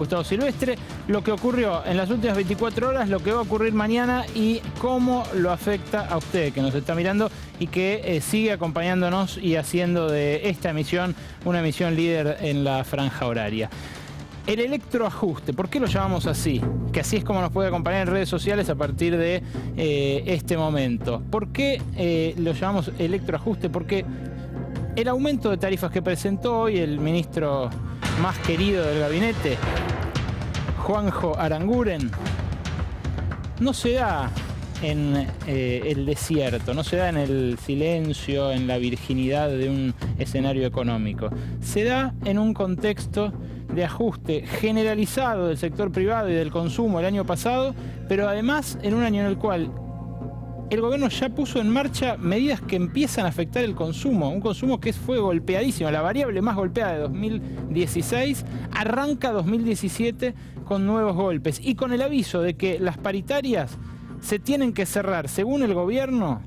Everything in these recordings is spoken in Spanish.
Gustavo Silvestre, lo que ocurrió en las últimas 24 horas, lo que va a ocurrir mañana y cómo lo afecta a usted que nos está mirando y que sigue acompañándonos y haciendo de esta emisión una emisión líder en la franja horaria. El electroajuste, ¿por qué lo llamamos así? Que así es como nos puede acompañar en redes sociales a partir de este momento. ¿Por qué lo llamamos electroajuste? Porque el aumento de tarifas que presentó hoy el ministro más querido del gabinete, Juanjo Aranguren, no se da en el desierto, no se da en el silencio, en la virginidad de un escenario económico. Se da en un contexto de ajuste generalizado del sector privado y del consumo el año pasado, pero además en un año en el cual el gobierno ya puso en marcha medidas que empiezan a afectar el consumo, un consumo que fue golpeadísimo. La variable más golpeada de 2016 arranca 2017 con nuevos golpes y con el aviso de que las paritarias se tienen que cerrar, según el gobierno,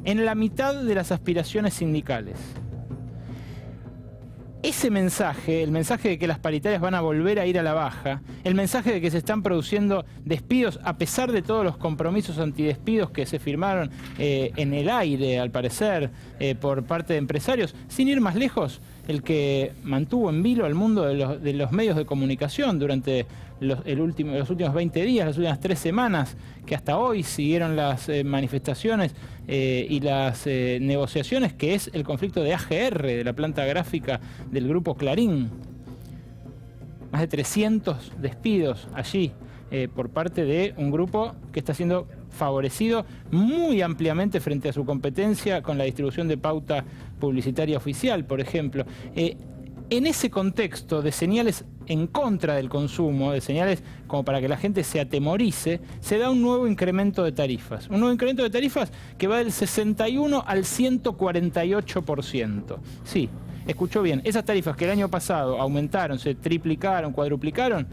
en la mitad de las aspiraciones sindicales. Ese mensaje, el mensaje de que las paritarias van a volver a ir a la baja, el mensaje de que se están produciendo despidos a pesar de todos los compromisos antidespidos que se firmaron en el aire, al parecer, por parte de empresarios, sin ir más lejos, el que mantuvo en vilo al mundo de los medios de comunicación durante los últimos 20 días, las últimas 3 semanas, que hasta hoy siguieron las manifestaciones y las negociaciones, que es el conflicto de AGR, de la planta gráfica del grupo Clarín. Más de 300 despidos allí por parte de un grupo que está siendo favorecido muy ampliamente frente a su competencia con la distribución de pauta publicitaria oficial, por ejemplo. En ese contexto de señales en contra del consumo, de señales como para que la gente se atemorice, se da un nuevo incremento de tarifas. Un nuevo incremento de tarifas que va del 61 al 148%. Sí, escuchó bien, esas tarifas que el año pasado aumentaron, se triplicaron, cuadruplicaron,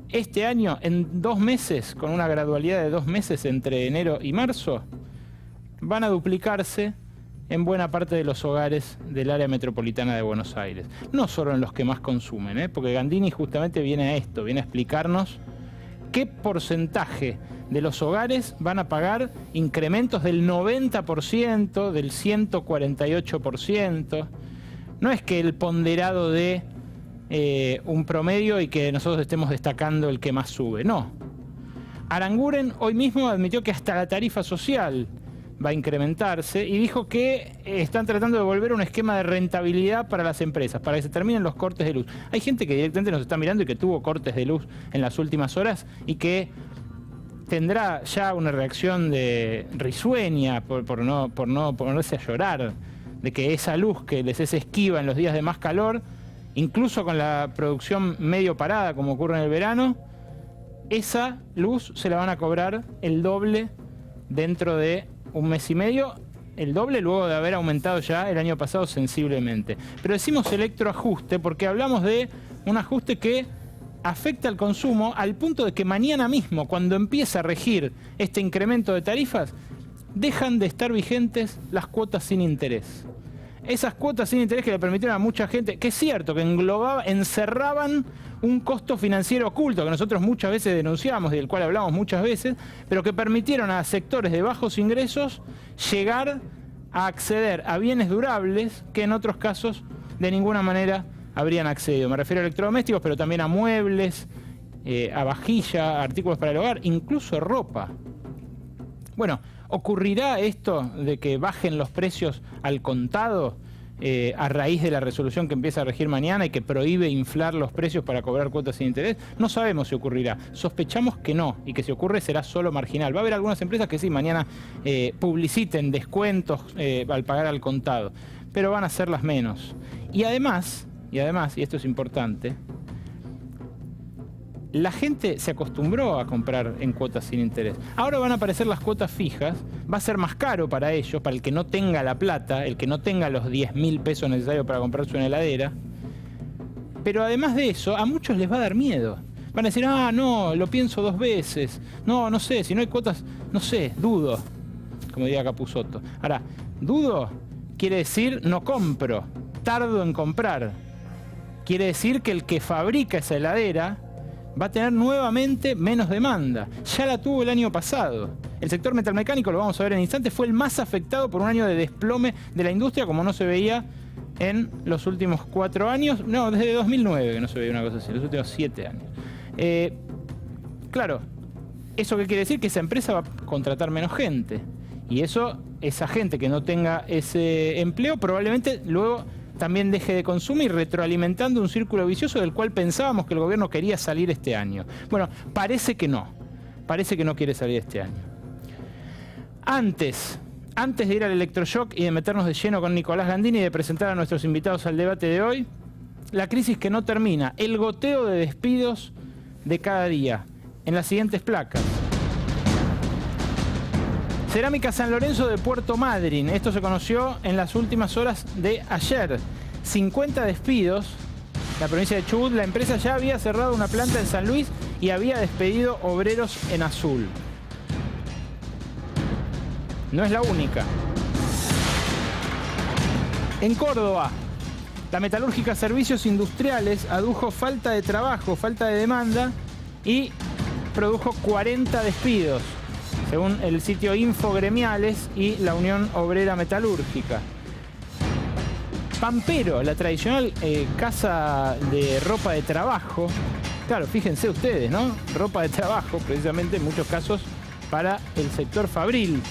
este año, en 2 meses, con una gradualidad de 2 meses entre enero y marzo, van a duplicarse en buena parte de los hogares del área metropolitana de Buenos Aires. No solo en los que más consumen, porque Gandini justamente viene a esto, viene a explicarnos qué porcentaje de los hogares van a pagar incrementos del 90%, del 148%. No es que el ponderado de un promedio y que nosotros estemos destacando el que más sube, no. Aranguren hoy mismo admitió que hasta la tarifa social va a incrementarse y dijo que están tratando de volver a un esquema de rentabilidad para las empresas, para que se terminen los cortes de luz. Hay gente que directamente nos está mirando y que tuvo cortes de luz en las últimas horas y que tendrá ya una reacción de risueña por no ponerse a llorar, de que esa luz que les es esquiva en los días de más calor, incluso con la producción medio parada como ocurre en el verano, esa luz se la van a cobrar el doble dentro de un mes y medio, el doble luego de haber aumentado ya el año pasado sensiblemente. Pero decimos electroajuste porque hablamos de un ajuste que afecta al consumo al punto de que mañana mismo, cuando empieza a regir este incremento de tarifas, dejan de estar vigentes las cuotas sin interés. Esas cuotas sin interés que le permitieron a mucha gente, que es cierto que encerraban un costo financiero oculto que nosotros muchas veces denunciamos y del cual hablamos muchas veces, pero que permitieron a sectores de bajos ingresos llegar a acceder a bienes durables que en otros casos de ninguna manera habrían accedido. Me refiero a electrodomésticos, pero también a muebles, a vajilla, a artículos para el hogar, incluso ropa. Bueno, ¿ocurrirá esto de que bajen los precios al contado a raíz de la resolución que empieza a regir mañana y que prohíbe inflar los precios para cobrar cuotas sin interés? No sabemos si ocurrirá. Sospechamos que no, y que si ocurre será solo marginal. Va a haber algunas empresas que sí, mañana publiciten descuentos al pagar al contado, pero van a ser las menos. Y además, y esto es importante, la gente se acostumbró a comprar en cuotas sin interés. Ahora van a aparecer las cuotas fijas, va a ser más caro para ellos, para el que no tenga la plata, el que no tenga los 10.000 pesos necesarios para comprarse una heladera. Pero además de eso, a muchos les va a dar miedo. Van a decir, no, lo pienso 2 veces. No sé, si no hay cuotas, no sé, dudo, como diría Capusotto. Ahora, dudo quiere decir no compro, tardo en comprar. Quiere decir que el que fabrica esa heladera va a tener nuevamente menos demanda. Ya la tuvo el año pasado. El sector metalmecánico, lo vamos a ver en instantes, fue el más afectado por un año de desplome de la industria como no se veía en los últimos 4 años. No, desde 2009 que no se veía una cosa así, los últimos 7 años. Claro, ¿eso qué quiere decir? Que esa empresa va a contratar menos gente. Y eso, esa gente que no tenga ese empleo probablemente luego también deje de consumir, retroalimentando un círculo vicioso del cual pensábamos que el gobierno quería salir este año. Bueno, parece que no quiere salir este año. Antes de ir al electroshock y de meternos de lleno con Nicolás Gandini y de presentar a nuestros invitados al debate de hoy, la crisis que no termina, el goteo de despidos de cada día, en las siguientes placas. Cerámica San Lorenzo de Puerto Madryn. Esto se conoció en las últimas horas de ayer. 50 despidos. La provincia de Chubut, la empresa ya había cerrado una planta en San Luis y había despedido obreros en Azul. No es la única. En Córdoba, la metalúrgica Servicios Industriales adujo falta de trabajo, falta de demanda y produjo 40 despidos, según el sitio Infogremiales y la Unión Obrera Metalúrgica. Pampero, la tradicional casa de ropa de trabajo. Claro, fíjense ustedes, ¿no? Ropa de trabajo, precisamente en muchos casos para el sector fabril.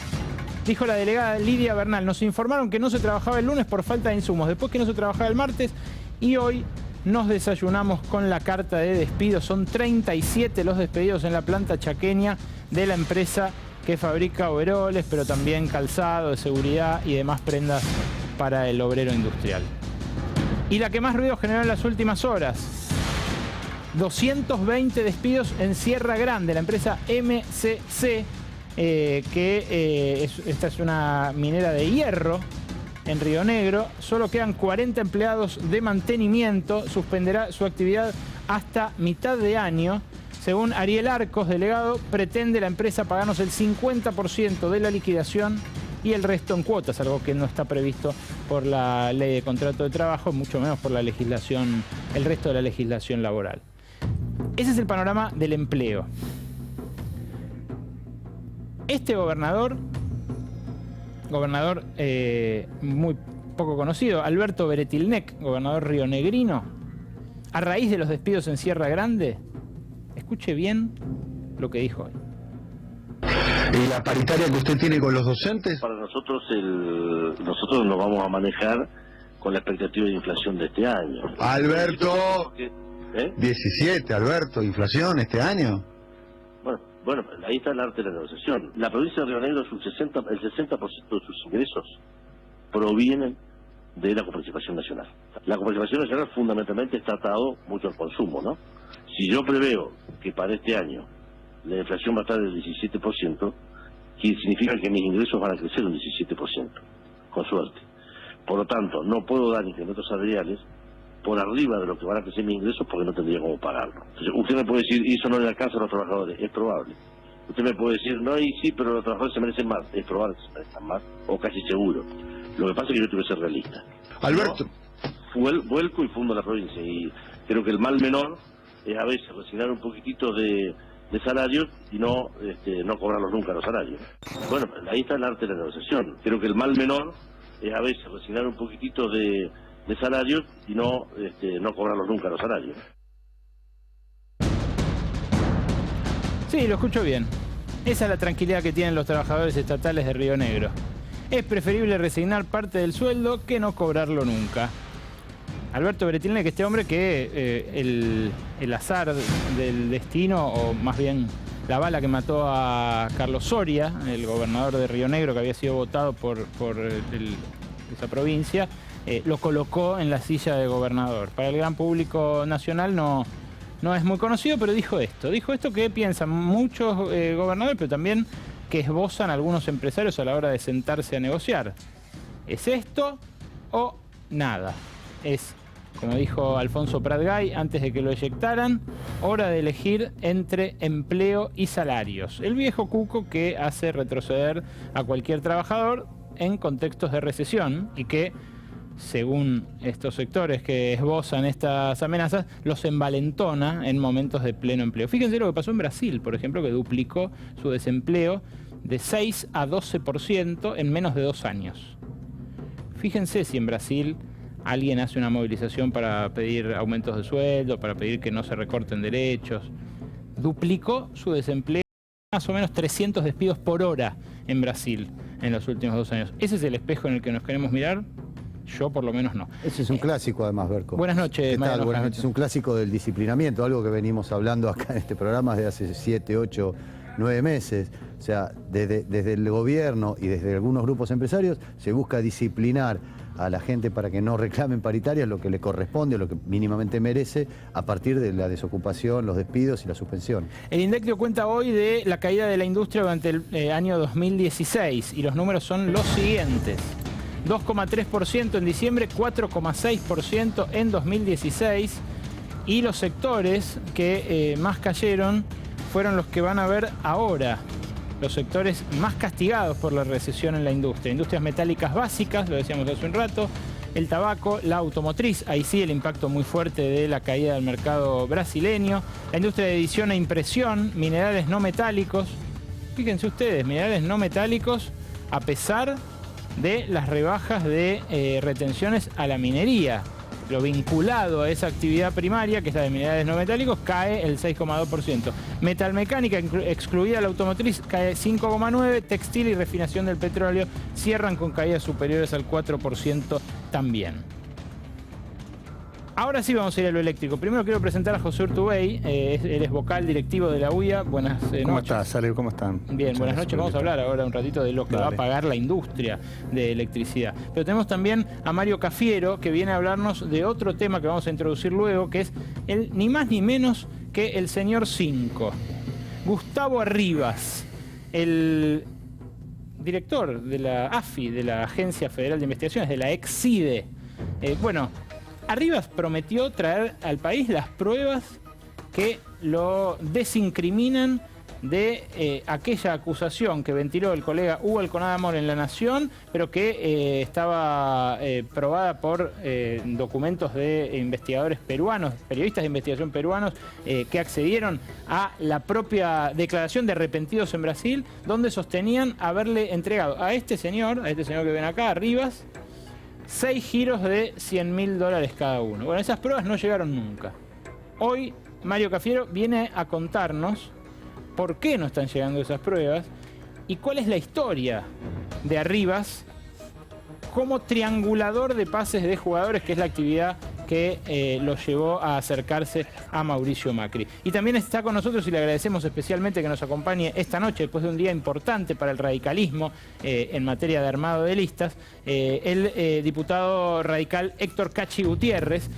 Dijo la delegada Lidia Bernal, nos informaron que no se trabajaba el lunes por falta de insumos, después que no se trabajaba el martes y hoy nos desayunamos con la carta de despidos. Son 37 los despedidos en la planta chaqueña de la empresa que fabrica overoles, pero también calzado de seguridad y demás prendas para el obrero industrial. Y la que más ruido generó en las últimas horas, 220 despidos en Sierra Grande, la empresa MCC, esta es una minera de hierro en Río Negro. Solo quedan 40 empleados de mantenimiento, suspenderá su actividad hasta mitad de año. Según Ariel Arcos, delegado, pretende la empresa pagarnos el 50% de la liquidación y el resto en cuotas, algo que no está previsto por la ley de contrato de trabajo, mucho menos por la legislación, el resto de la legislación laboral. Ese es el panorama del empleo. Este gobernador muy poco conocido, Alberto Beretilnec, gobernador rionegrino, a raíz de los despidos en Sierra Grande, escuche bien lo que dijo hoy. ¿Y la paritaria que usted tiene con los docentes? Para nosotros nos vamos a manejar con la expectativa de inflación de este año. Alberto, 17, Alberto, inflación este año. Bueno, ahí está el arte de la negociación. La provincia de Río Negro, el 60% de sus ingresos provienen de la coparticipación nacional. La coparticipación nacional fundamentalmente está atado mucho al consumo, ¿no? Si yo preveo que para este año la inflación va a estar del 17%, que significa que mis ingresos van a crecer un 17%, con suerte. Por lo tanto, no puedo dar incrementos salariales por arriba de lo que van a crecer mis ingresos porque no tendría cómo pagarlo. Entonces, usted me puede decir, y eso no le alcanza a los trabajadores, es probable. Usted me puede decir, no, y sí, pero los trabajadores se merecen más, es probable que se merezcan más, o casi seguro. Lo que pasa es que yo tengo que ser realista. Alberto. Yo vuelco y fundo la provincia, y creo que el mal menor es a veces resignar un poquitito de salarios y no cobrarlos nunca los salarios. Bueno, ahí está el arte de la negociación. Creo que el mal menor es a veces resignar un poquitito de salarios y no cobrarlos nunca los salarios. Sí, lo escucho bien. Esa es la tranquilidad que tienen los trabajadores estatales de Río Negro. Es preferible resignar parte del sueldo que no cobrarlo nunca. Alberto Beretilnec, este hombre que el azar del destino, o más bien la bala que mató a Carlos Soria, el gobernador de Río Negro que había sido votado por esa provincia, lo colocó en la silla de gobernador. Para el gran público nacional no es muy conocido, pero dijo esto que piensan muchos gobernadores, pero también que esbozan algunos empresarios a la hora de sentarse a negociar. ¿Es esto o nada? Es, como dijo Alfonso Pratgay antes de que lo eyectaran, hora de elegir entre empleo y salarios. El viejo cuco que hace retroceder a cualquier trabajador en contextos de recesión y que según estos sectores que esbozan estas amenazas, los envalentona en momentos de pleno empleo. Fíjense lo que pasó en Brasil, por ejemplo, que duplicó su desempleo de 6 a 12% en menos de 2 años. Fíjense si en Brasil alguien hace una movilización para pedir aumentos de sueldo, para pedir que no se recorten derechos. Duplicó su desempleo, más o menos 300 despidos por hora en Brasil en los últimos 2 años. ¿Ese es el espejo en el que nos queremos mirar? Yo por lo menos no. Ese es un clásico además, Berco. Buenas noches, ¿Qué Mariano tal? Buenas Jaramillo. noches. Es un clásico del disciplinamiento, algo que venimos hablando acá en este programa desde hace 7, 8, 9 meses. O sea, desde el gobierno y desde algunos grupos empresarios se busca disciplinar a la gente para que no reclamen paritarias lo que le corresponde, lo que mínimamente merece, a partir de la desocupación, los despidos y la suspensión. El INDEC dio cuenta hoy de la caída de la industria durante el año 2016 y los números son los siguientes. 2,3% en diciembre, 4,6% en 2016 y los sectores que más cayeron fueron los que van a ver ahora. Los sectores más castigados por la recesión en la industria. Industrias metálicas básicas, lo decíamos hace un rato, el tabaco, la automotriz, ahí sí el impacto muy fuerte de la caída del mercado brasileño, la industria de edición e impresión, minerales no metálicos. Fíjense ustedes, minerales no metálicos, a pesar de las rebajas de retenciones a la minería. Lo vinculado a esa actividad primaria, que es la de minerales no metálicos, cae el 6,2%. Metalmecánica, excluida la automotriz, cae 5,9%. Textil y refinación del petróleo cierran con caídas superiores al 4% también. Ahora sí vamos a ir a lo eléctrico. Primero quiero presentar a José Urtubey, él es vocal directivo de la UIA. Buenas noches. ¿Cómo estás, Ale? ¿Cómo están? Bien, buenas noches. Vamos a hablar ahora un ratito de lo que va a pagar la industria de electricidad. Pero tenemos también a Mario Cafiero, que viene a hablarnos de otro tema que vamos a introducir luego, que es ni más ni menos que el señor 5. Gustavo Arribas, el director de la AFI, de la Agencia Federal de Investigaciones, de la EXIDE. Arribas prometió traer al país las pruebas que lo desincriminan de aquella acusación que ventiló el colega Hugo Alconada Amor en La Nación, pero que estaba probada por documentos de investigadores peruanos, periodistas de investigación peruanos, que accedieron a la propia declaración de arrepentidos en Brasil, donde sostenían haberle entregado a este señor que ven acá, Arribas, 6 giros de $100.000 cada uno. Bueno, esas pruebas no llegaron nunca. Hoy Mario Cafiero viene a contarnos por qué no están llegando esas pruebas y cuál es la historia de Arribas como triangulador de pases de jugadores, que es la actividad que lo llevó a acercarse a Mauricio Macri. Y también está con nosotros, y le agradecemos especialmente que nos acompañe esta noche, después de un día importante para el radicalismo en materia de armado de listas, el diputado radical Héctor Cachi Gutiérrez.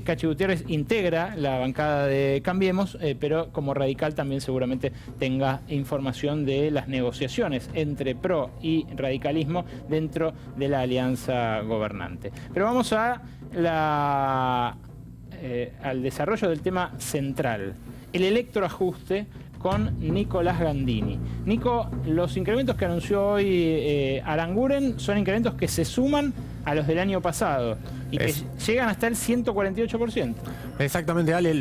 Cachi Gutiérrez integra la bancada de Cambiemos, pero como radical también seguramente tenga información de las negociaciones entre PRO y radicalismo dentro de la alianza gobernante. Pero vamos a al desarrollo del tema central, el electroajuste, con Nicolás Gandini. Nico, los incrementos que anunció hoy Aranguren son incrementos que se suman a los del año pasado y que llegan hasta el 148%. Exactamente, Ale.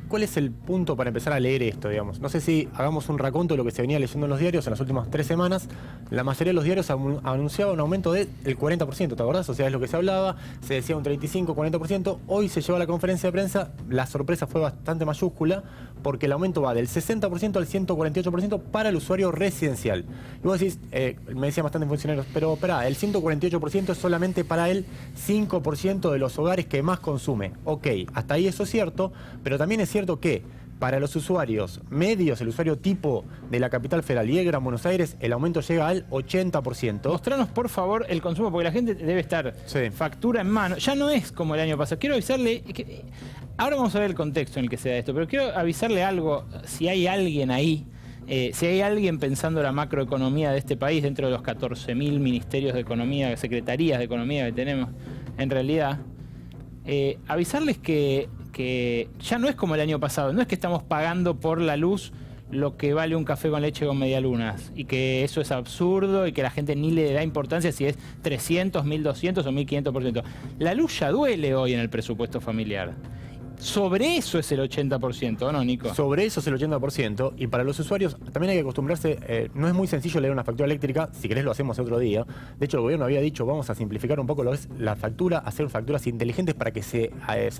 ¿Cuál es el punto para empezar a leer esto, digamos? No sé si hagamos un raconto de lo que se venía leyendo en los diarios en las últimas 3 semanas. La mayoría de los diarios anunciaba un aumento del 40%, ¿te acordás? O sea, es lo que se hablaba, se decía un 35, 40%. Hoy se llevó a la conferencia de prensa, la sorpresa fue bastante mayúscula, porque el aumento va del 60% al 148% para el usuario residencial. Y vos decís, me decían bastante funcionarios, pero espera, el 148% es solamente para el 5% de los hogares que más consume. Ok, hasta ahí eso es cierto, pero también es cierto que para los usuarios medios, el usuario tipo de la capital federal y de Gran Buenos Aires, el aumento llega al 80%. Mostranos, por favor, el consumo, porque la gente debe estar factura en mano. Ya no es como el año pasado. Quiero avisarle que ahora vamos a ver el contexto en el que se da esto, pero quiero avisarle algo, si hay alguien ahí, si hay alguien pensando la macroeconomía de este país dentro de los 14.000 ministerios de economía, secretarías de economía que tenemos, en realidad, avisarles que ya no es como el año pasado. No es que estamos pagando por la luz lo que vale un café con leche con medialunas y que eso es absurdo y que la gente ni le da importancia si es 300, 1200 o 1500%. La luz ya duele hoy en el presupuesto familiar. Sobre eso es el 80%, ¿o no, Nico? Sobre eso es el 80%, y para los usuarios también hay que acostumbrarse, no es muy sencillo leer una factura eléctrica, si querés lo hacemos otro día. De hecho, el gobierno había dicho, vamos a simplificar un poco lo que es la factura, hacer facturas inteligentes para que sea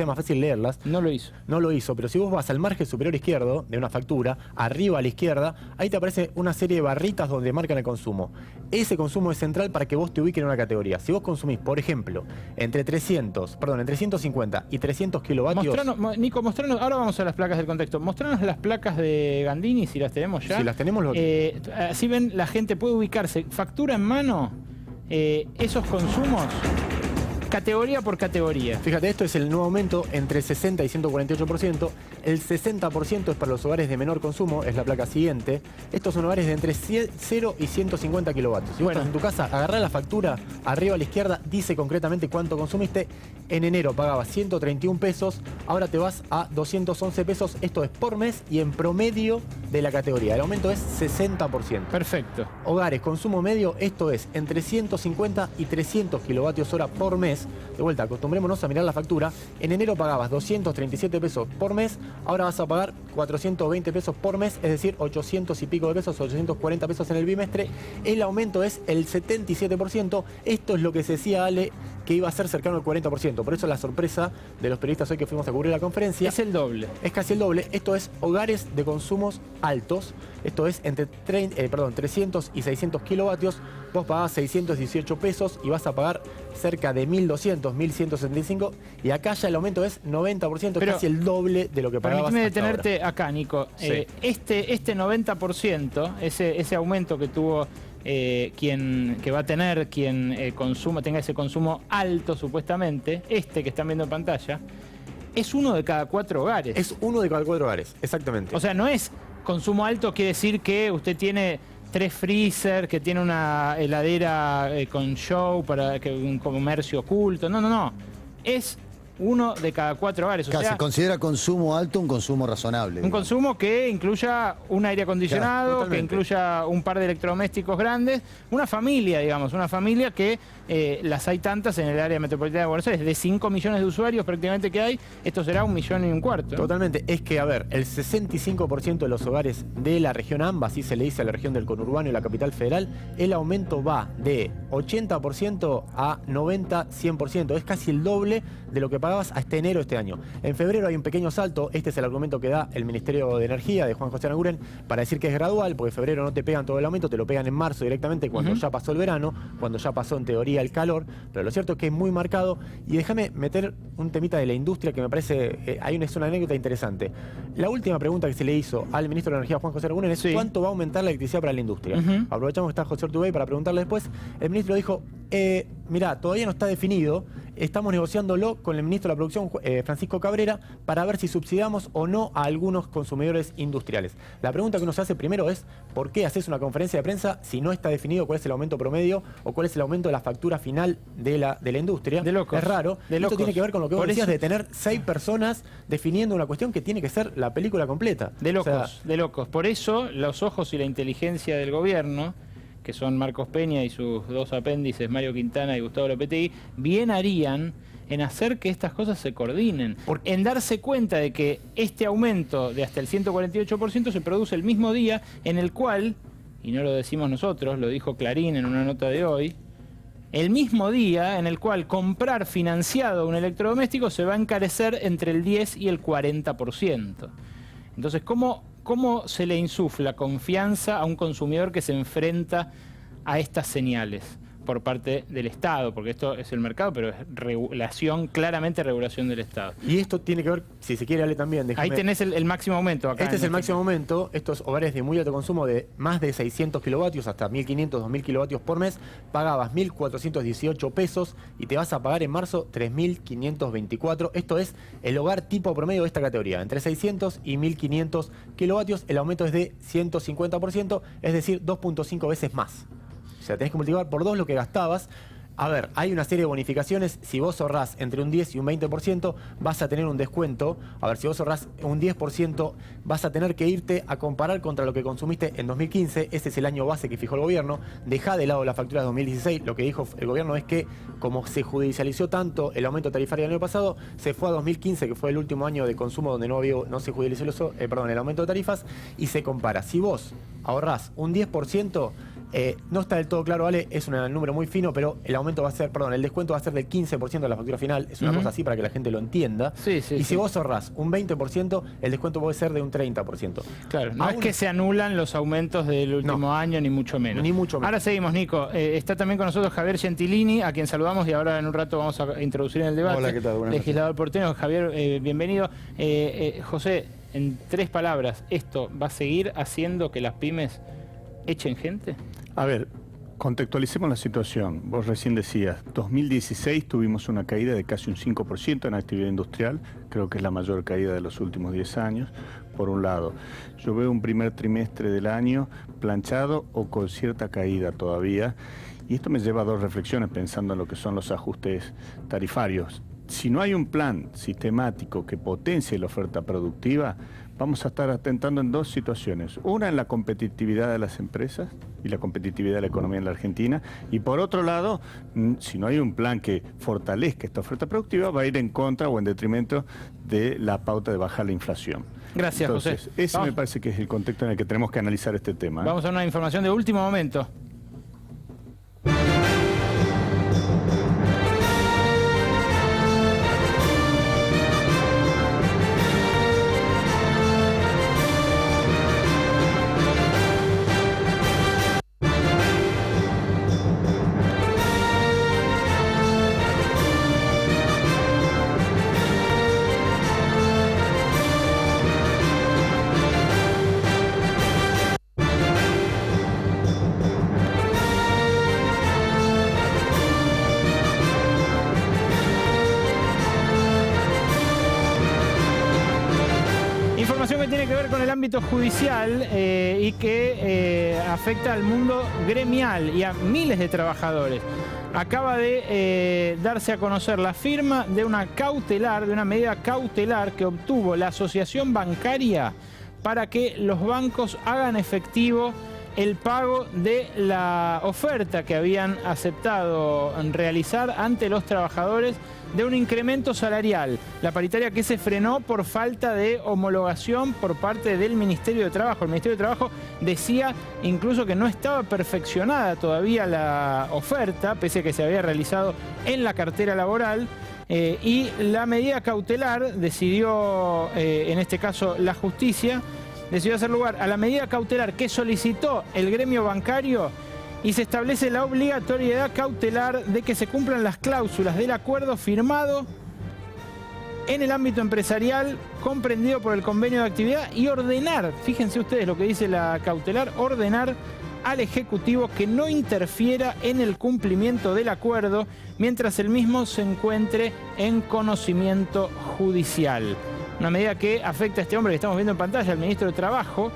más fácil leerlas. No lo hizo. No lo hizo, pero si vos vas al margen superior izquierdo de una factura, arriba a la izquierda, ahí te aparece una serie de barritas donde marcan el consumo. Ese consumo es central para que vos te ubiques en una categoría. Si vos consumís, por ejemplo, entre 350 y 300 kilovatios... Nico, mostranos, ahora vamos a las placas del contexto. Mostranos las placas de Gandini, si las tenemos ya. Si las tenemos, así ven, la gente puede ubicarse. Factura en mano, esos consumos, categoría por categoría. Fíjate, esto es el nuevo aumento entre 60 y 148%. El 60% es para los hogares de menor consumo, es la placa siguiente. Estos son hogares de entre 0 y 150 kilovatios. Si vos estás en tu casa, agarrá la factura, arriba a la izquierda, dice concretamente cuánto consumiste. En enero pagabas 131 pesos, ahora te vas a 211 pesos. Esto es por mes y en promedio de la categoría. El aumento es 60%. Perfecto. Hogares, consumo medio, esto es entre 150 y 300 kilovatios hora por mes. De vuelta, acostumbrémonos a mirar la factura. En enero pagabas 237 pesos por mes, ahora vas a pagar 420 pesos por mes, es decir, 800 y pico de pesos, 840 pesos en el bimestre. El aumento es el 77%. Esto es lo que se decía, Ale, que iba a ser cercano al 40%. Por eso la sorpresa de los periodistas hoy que fuimos a cubrir la conferencia. Es el doble. Es casi el doble. Esto es hogares de consumos altos. Esto es entre 300 y 600 kilovatios. Vos pagás 618 pesos y vas a pagar cerca de 1.200, 1.175. Y acá ya el aumento es 90%, pero casi el doble de lo que pagabas. Permíteme hasta detenerte ahora. acá, Nico. Sí. Este 90%, ese aumento que tuvo que va a tener quien tenga ese consumo alto supuestamente, que están viendo en pantalla, es uno de cada 4 hogares. Es uno de cada 4 hogares, exactamente. O sea, no es consumo alto, quiere decir que usted tiene 3 freezer, que tiene una heladera con show, para que un comercio oculto. No. Es uno de cada 4 hogares. O Casi sea, considera consumo alto un consumo razonable. un consumo que incluya un aire acondicionado, Claro, que incluya un par de electrodomésticos grandes, una familia, digamos, una familia que las hay tantas en el área metropolitana de Buenos Aires, de 5 millones de usuarios prácticamente que hay, esto será 1,25 millones. Totalmente. Es que, a ver, el 65% de los hogares de la región AMBA, así se le dice a la región del conurbano y la capital federal, el aumento va de 80% a 90, 100%. Es casi el doble de lo que pagabas hasta enero de este año. En febrero hay un pequeño salto. Este es el argumento que da el Ministerio de Energía de Juan José Aranguren para decir que es gradual, porque en febrero no te pegan todo el aumento, te lo pegan en marzo directamente, cuando ya pasó el verano, cuando ya pasó en teoría el calor. Pero lo cierto es que es muy marcado. Y déjame meter un temita de la industria que me parece, es una anécdota interesante. La última pregunta que se le hizo al Ministro de Energía, Juan José Aranguren, es ¿cuánto va a aumentar la electricidad para la industria? Aprovechamos que está José Urtubey para preguntarle después. El ministro dijo, mirá, todavía no está definido, estamos negociándolo con el ministro de la Producción, Francisco Cabrera, para ver si subsidiamos o no a algunos consumidores industriales. La pregunta que uno se hace primero es, ¿por qué haces una conferencia de prensa si no está definido cuál es el aumento promedio o cuál es el aumento de la factura final de la industria? De locos. Es raro. De Esto locos. tiene que ver con lo que vos Por decías eso- de tener 6 personas definiendo una cuestión que tiene que ser la película completa. De locos, O sea, de locos. Por eso, los ojos y la inteligencia del gobierno, que son Marcos Peña y sus 2 apéndices, Mario Quintana y Gustavo Lopetegui, bien harían en hacer que estas cosas se coordinen, en darse cuenta de que este aumento de hasta el 148% se produce el mismo día en el cual, y no lo decimos nosotros, lo dijo Clarín en una nota de hoy, el mismo día en el cual comprar financiado un electrodoméstico se va a encarecer entre el 10 y el 40%. Entonces, ¿cómo se le insufla confianza a un consumidor que se enfrenta a estas señales por parte del Estado? Porque esto es el mercado, pero es claramente regulación del Estado. y esto tiene que ver, si se quiere, Ale, también. Ahí tenés el máximo aumento acá. Este es el máximo aumento. Estos hogares de muy alto consumo de más de 600 kilovatios, hasta 1.500, 2.000 kilovatios por mes, pagabas 1.418 pesos y te vas a pagar en marzo 3.524. Esto es el hogar tipo promedio de esta categoría. Entre 600 y 1.500 kilovatios, el aumento es de 150%, es decir, 2.5 veces más. O sea, tenés que multiplicar por 2 lo que gastabas. A ver, hay una serie de bonificaciones. Si vos ahorrás entre un 10 y un 20%, vas a tener un descuento. A ver, si vos ahorrás un 10%, vas a tener que irte a comparar contra lo que consumiste en 2015. Ese es el año base que fijó el gobierno. Dejá de lado la factura de 2016. Lo que dijo el gobierno es que, como se judicializó tanto el aumento tarifario del año pasado, se fue a 2015, que fue el último año de consumo donde no se judicializó el aumento de tarifas, y se compara. Si vos ahorrás un 10%, no está del todo claro, ¿vale? Es un número muy fino, pero el descuento va a ser del 15% de la factura final. Es una cosa así para que la gente lo entienda. Sí, sí, y sí. si vos ahorrás un 20%, el descuento puede ser de un 30%. Claro, no es que se anulan los aumentos del último año, ni mucho menos. Ni mucho menos. Ahora seguimos, Nico. Está también con nosotros Javier Gentilini, a quien saludamos y ahora en un rato vamos a introducir en el debate. Hola, ¿qué tal? Buenas Legislador porteño. Javier, bienvenido. José, en 3 palabras, ¿esto va a seguir haciendo que las pymes echen gente? A ver, contextualicemos la situación. Vos recién decías, 2016 tuvimos una caída de casi un 5% en actividad industrial, creo que es la mayor caída de los últimos 10 años, por un lado. Yo veo un primer trimestre del año planchado o con cierta caída todavía, y esto me lleva a 2 reflexiones pensando en lo que son los ajustes tarifarios. Si no hay un plan sistemático que potencie la oferta productiva, vamos a estar atentando en 2 situaciones. Una, en la competitividad de las empresas y la competitividad de la economía en la Argentina. Y por otro lado, si no hay un plan que fortalezca esta oferta productiva, va a ir en contra o en detrimento de la pauta de bajar la inflación. Gracias, Entonces, José. ese me parece que es el contexto en el que tenemos que analizar este tema. Vamos a una información de último momento. Información que tiene que ver con el ámbito judicial y que afecta al mundo gremial y a miles de trabajadores. Acaba de darse a conocer la firma de una medida cautelar que obtuvo la Asociación Bancaria para que los bancos hagan efectivo el pago de la oferta que habían aceptado realizar ante los trabajadores de un incremento salarial. La paritaria que se frenó por falta de homologación por parte del Ministerio de Trabajo. El Ministerio de Trabajo decía incluso que no estaba perfeccionada todavía la oferta, pese a que se había realizado en la cartera laboral. Y la medida cautelar decidió, en este caso la justicia, decidió hacer lugar a la medida cautelar que solicitó el gremio bancario y se establece la obligatoriedad cautelar de que se cumplan las cláusulas del acuerdo firmado en el ámbito empresarial comprendido por el convenio de actividad y ordenar, fíjense ustedes lo que dice la cautelar, ordenar al Ejecutivo que no interfiera en el cumplimiento del acuerdo mientras el mismo se encuentre en conocimiento judicial. Una medida que afecta a este hombre que estamos viendo en pantalla, el ministro de Trabajo,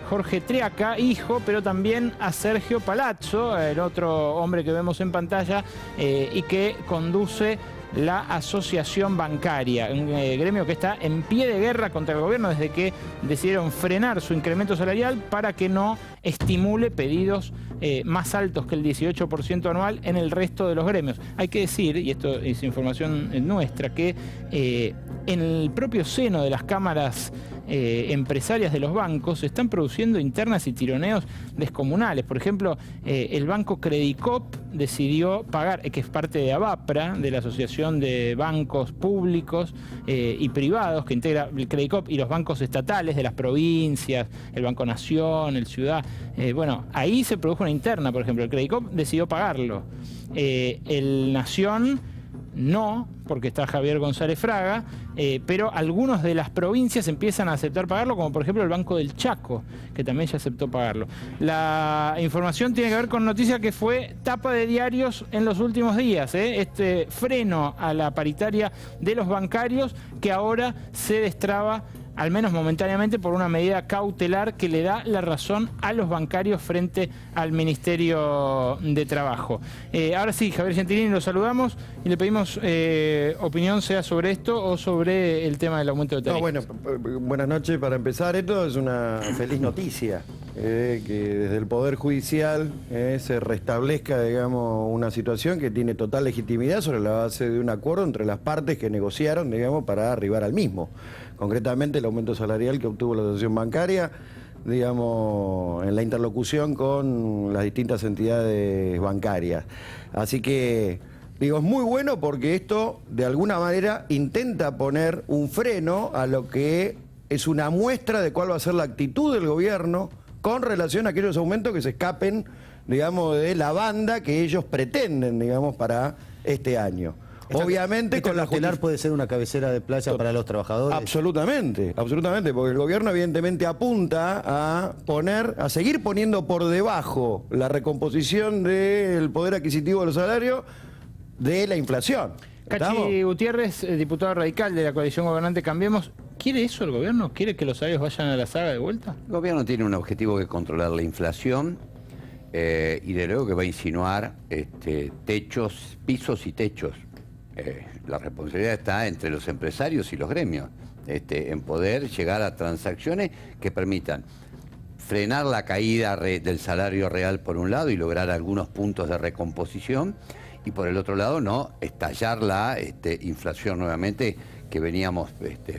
Jorge Triaca, hijo, pero también a Sergio Palazzo, el otro hombre que vemos en pantalla, y que conduce la Asociación Bancaria, un gremio que está en pie de guerra contra el gobierno desde que decidieron frenar su incremento salarial para que no estimule pedidos más altos que el 18% anual en el resto de los gremios. Hay que decir, y esto es información nuestra, que en el propio seno de las cámaras empresarias de los bancos se están produciendo internas y tironeos descomunales. Por ejemplo, el banco Credicop decidió pagar, que es parte de ABAPRA, de la Asociación de Bancos Públicos y Privados, que integra el Credicop y los bancos estatales de las provincias, el Banco Nación, el Ciudad. Bueno, ahí se produjo una interna, por ejemplo. El Credicop decidió pagarlo. El Nación no, porque está Javier González Fraga, pero algunos de las provincias empiezan a aceptar pagarlo, como por ejemplo el Banco del Chaco, que también ya aceptó pagarlo. La información tiene que ver con noticia que fue tapa de diarios en los últimos días, este freno a la paritaria de los bancarios que ahora se destraba al menos momentáneamente, por una medida cautelar que le da la razón a los bancarios frente al Ministerio de Trabajo. Ahora sí, Javier Gentilini, lo saludamos y le pedimos opinión, sea sobre esto o sobre el tema del aumento de tarifas. Buenas noches. Para empezar, esto es una feliz noticia, que desde el Poder Judicial se restablezca, digamos, una situación que tiene total legitimidad sobre la base de un acuerdo entre las partes que negociaron, digamos, para arribar al mismo. Concretamente, el aumento salarial que obtuvo la Asociación Bancaria, digamos, en la interlocución con las distintas entidades bancarias. Así que, digo, es muy bueno porque esto, de alguna manera, intenta poner un freno a lo que es una muestra de cuál va a ser la actitud del gobierno con relación a aquellos aumentos que se escapen, digamos, de la banda que ellos pretenden, digamos, para este año. Obviamente con la cautelar puede ser una cabecera de playa para los trabajadores. Absolutamente, absolutamente, porque el gobierno evidentemente apunta a seguir poniendo por debajo la recomposición del poder adquisitivo de los salarios de la inflación. Cachi Gutiérrez, diputado radical de la coalición gobernante Cambiemos, ¿quiere eso el gobierno? ¿Quiere que los salarios vayan a la saga de vuelta? El gobierno tiene un objetivo que es controlar la inflación y de luego que va a insinuar techos, pisos y techos. La responsabilidad está entre los empresarios y los gremios, en poder llegar a transacciones que permitan frenar la caída del salario real por un lado y lograr algunos puntos de recomposición, y por el otro lado no estallar la inflación nuevamente que veníamos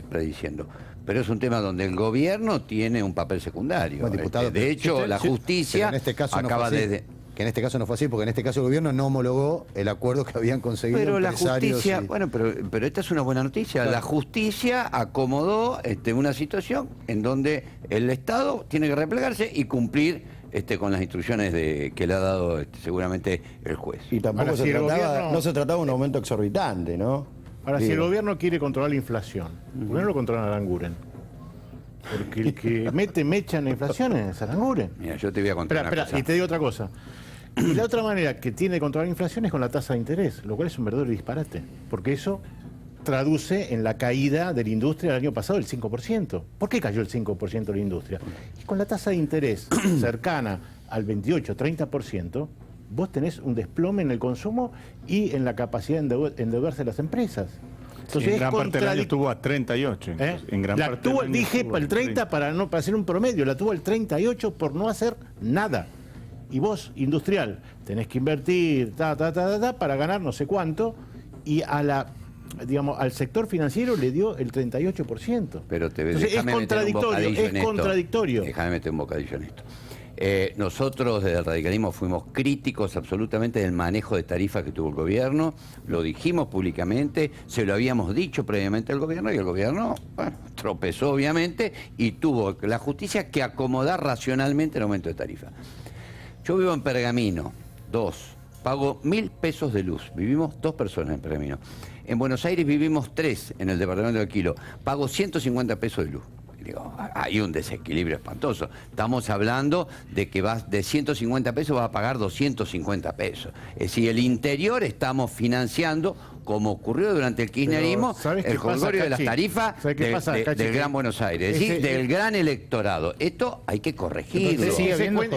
prediciendo. Pero es un tema donde el gobierno tiene un papel secundario. Bueno, diputado, de hecho, la justicia en este caso acaba de... Que en este caso no fue así, porque en este caso el gobierno no homologó el acuerdo que habían conseguido pero la empresarios. justicia, bueno, pero esta es una buena noticia. Claro. La justicia acomodó una situación en donde el Estado tiene que replegarse y cumplir con las instrucciones que le ha dado seguramente el juez. Y tampoco no se trataba de un aumento exorbitante, ¿no? Ahora, si el gobierno quiere controlar la inflación, ¿por qué no lo controla Aranguren? Porque el que mete mecha en la inflación es Aranguren. Mira, yo te voy a contar una cosa. Y te digo otra cosa. Y la otra manera que tiene de controlar la inflación es con la tasa de interés, lo cual es un verdadero disparate, porque eso traduce en la caída de la industria el año pasado del 5%. ¿Por qué cayó el 5% de la industria? Y con la tasa de interés cercana al 28-30%, vos tenés un desplome en el consumo y en la capacidad de endeudarse de las empresas. Entonces, en gran parte del año estuvo a 38. En gran parte del año dije el 30 para hacer un promedio, la tuvo el 38 por no hacer nada. Y vos, industrial, tenés que invertir para ganar no sé cuánto, y al sector financiero le dio el 38%. Pero entonces es contradictorio. Déjame meter un bocadillo en esto. Nosotros desde el radicalismo fuimos críticos absolutamente del manejo de tarifas que tuvo el gobierno, lo dijimos públicamente, se lo habíamos dicho previamente al gobierno, y el gobierno tropezó obviamente y tuvo la justicia que acomodar racionalmente el aumento de tarifa. Yo vivo en Pergamino, pago 1.000 pesos de luz, vivimos 2 personas en Pergamino. En Buenos Aires vivimos 3 en el departamento de Alquilo, pago 150 pesos de luz. Digo, hay un desequilibrio espantoso. Estamos hablando de que de 150 pesos vas a pagar 250 pesos. Es decir, el interior estamos financiando, como ocurrió durante el kirchnerismo, el jolgorio de las tarifas del Gran Buenos Aires, es decir, del gran electorado. Esto hay que corregirlo.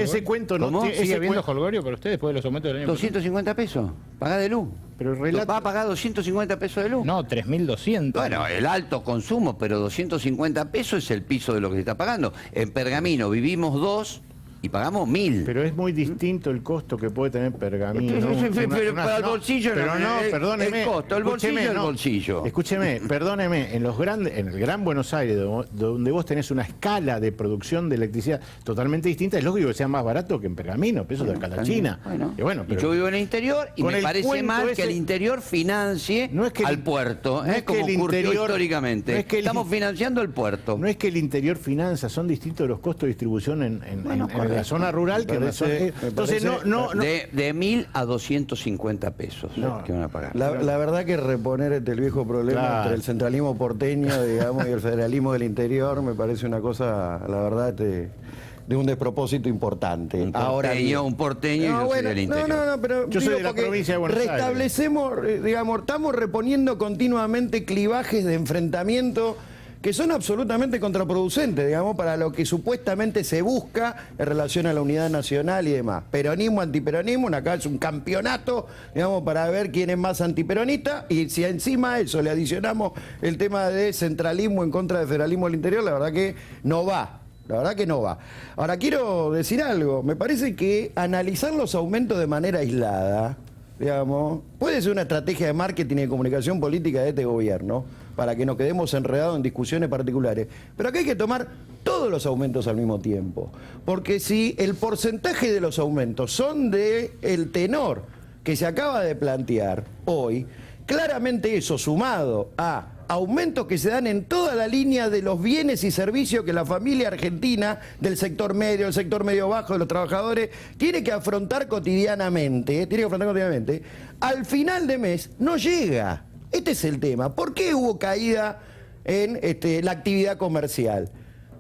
Ese cuento no sigue habiendo jolgorio para ustedes después de los aumentos del año 250 pesos, pagá de luz. Pero ¿va a pagar 250 pesos de luz? No, 3.200. Bueno, el alto consumo, pero 250 pesos es el piso de lo que se está pagando. En Pergamino vivimos 2 y pagamos 1.000. Pero es muy distinto el costo que puede tener Pergamino. Pero para el bolsillo perdóneme. El costo, el bolsillo es el bolsillo. Escúcheme, perdóneme, en el Gran Buenos Aires, donde vos tenés una escala de producción de electricidad totalmente distinta, es lógico que sea más barato que en Pergamino, pesos de acá a la China. Y yo vivo en el interior y me parece mal que el interior financie al puerto, como ocurrió históricamente. Estamos financiando el puerto. No es que el interior financia, son distintos los costos de distribución en la zona rural, que entonces de 1.000 a 250 pesos que van a pagar. La verdad que reponer el viejo problema entre el centralismo porteño, digamos, y el federalismo del interior me parece una cosa, la verdad, de un despropósito importante. Un porteño del interior. Pero yo soy de la provincia de Buenos Aires. Restablecemos, digamos, estamos reponiendo continuamente clivajes de enfrentamiento que son absolutamente contraproducentes, digamos, para lo que supuestamente se busca en relación a la unidad nacional y demás. Peronismo, antiperonismo, acá es un campeonato, digamos, para ver quién es más antiperonista, y si encima a eso le adicionamos el tema de centralismo en contra de federalismo al interior, la verdad que no va. La verdad que no va. Ahora, quiero decir algo. Me parece que analizar los aumentos de manera aislada, digamos, puede ser una estrategia de marketing y de comunicación política de este gobierno, para que nos quedemos enredados en discusiones particulares. Pero acá hay que tomar todos los aumentos al mismo tiempo. Porque si el porcentaje de los aumentos son del tenor que se acaba de plantear hoy, claramente eso sumado a aumentos que se dan en toda la línea de los bienes y servicios que la familia argentina del sector medio bajo, de los trabajadores, tiene que afrontar cotidianamente, al final de mes no llega. Este es el tema. ¿Por qué hubo caída en la actividad comercial?